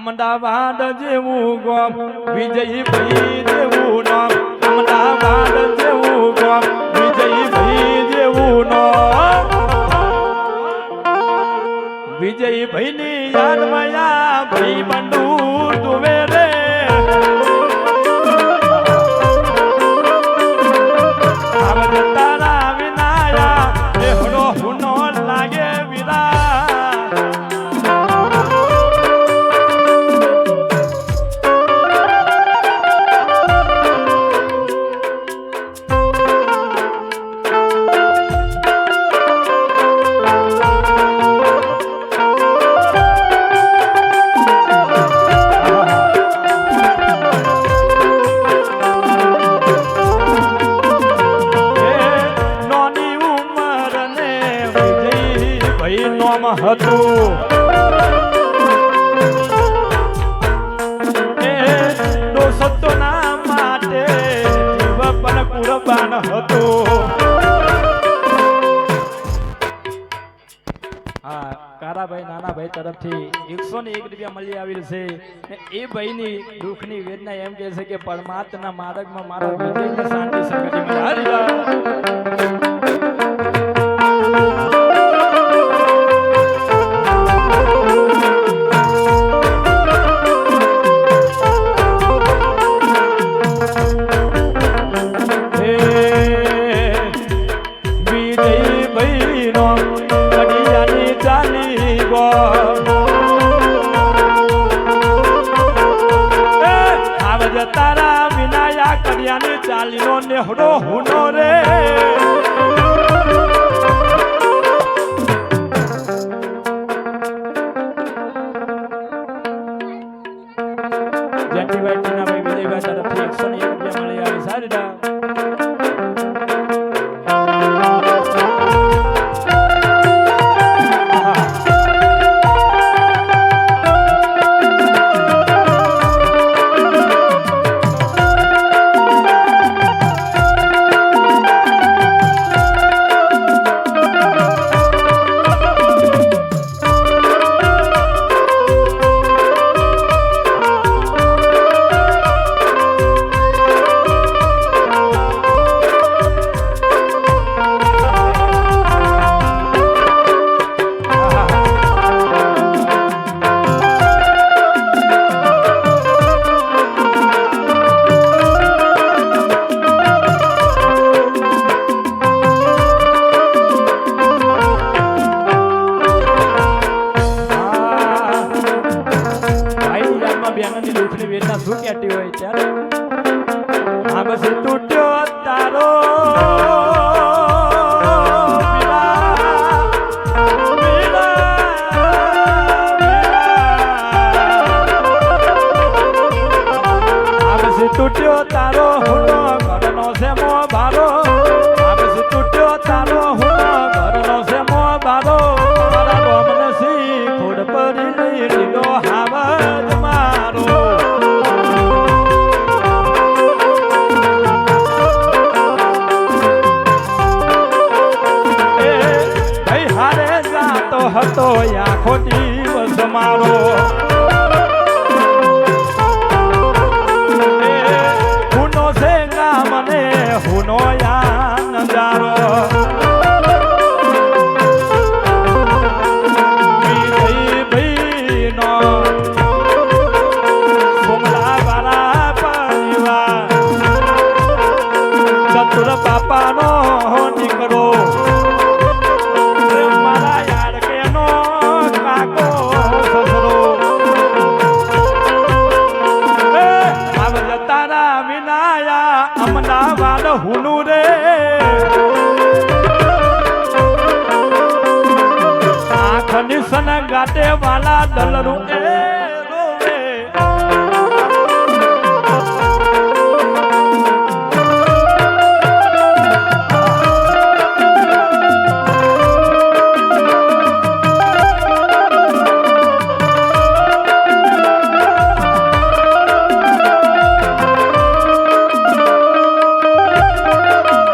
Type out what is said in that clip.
અમદાવાદ જેવું ગામ વિજયભાઈ જેવું નામ અમદાવાદ જેવું ગામ વિજયભાઈ જેવું નામ વિજયભાઈ ની યાદ માયા ભાઈ બંધુ તુવે રે આવજ તારા વિનાયા દેહનો હુનો લાગે વિરા હતું એ દોસ્તો ના માટે જીવ પણ કુરબાન હતું હા કારાભાઈ નાના ભાઈ તરફથી 101 રૂપિયા મળી આવેલ છે એ ભાઈની દુઃખની વેદના એમ કહે છે કે પરમાત્માના માર્ગમાં મારા વિજયને શાંતિ સંગતિ મળે તારા વિનાયા કર્યાની ચાલીનો નેહડો હુનો રે જંટીભાઈ ટીનાભાઈ વિજયભાઈ તરફથી 101 રૂપિયા મળી આવી સારી શું કહેતી હોય ત્યારે આ બસ તૂટ્યો તારો તૂટ્યો તારો હુનો ઘરનો છે મો ભારો આ બસ તૂટ્યો તારો હુનો ઘરનો છે મો ભારો મારા રોમને સી ખોડ પડી લીધો હાવજ મારો હતો આખો દિવસ મારો હુનો છે મને હુનો યા નજારો વિજયભાઈ નો સોમલા વાળા પરિવાર ચતુર બાપાનો દીકરો અમદાવાદ હુનું રે આંખની સન ગાટે વાલા દલરું એ